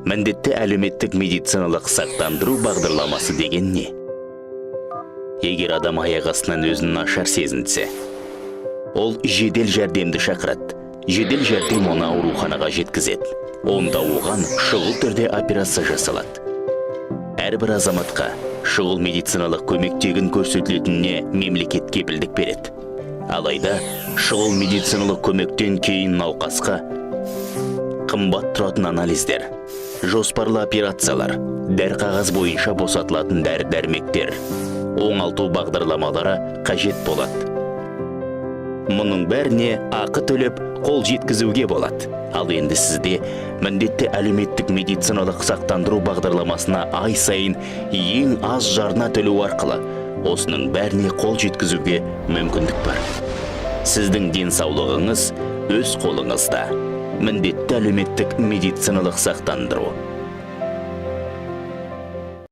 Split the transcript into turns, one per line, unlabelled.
Міндетті әлеуметтік медициналық сақтандыру бағдарламасы деген не? Егер адам аяқ астынан өзін нашар сезінсе, ол жедел жәрдемді шақырады. Жедел жәрдем оны ауруханаға жеткізеді. Онда оған шұғыл түрде операция жасалады. Әрбір азаматқа шұғыл медициналық көмек тегін көрсетілетініне мемлекет кепілдік береді. Алайда шұғыл медициналық көмектен кейін науқасқа қымбат тұратын анализдер, жоспарлы операциялар, дәріқағаз бойынша босатылатын дәрі-дәрмектер, оңалту бағдарламалары қажет болады. Мұның бәріне ақы төлеп қол жеткізуге болады. Ал енді сізде міндетті әлеуметтік медициналық сақтандыру бағдарламасына ай сайын ең аз жарна төлеу арқылы осының бәріне қол жеткізуге мүмкіндік бар. Сіздің денсаулығыңыз өз қолыңызда. Міндетті әлеуметтік медициналық сақтандыру.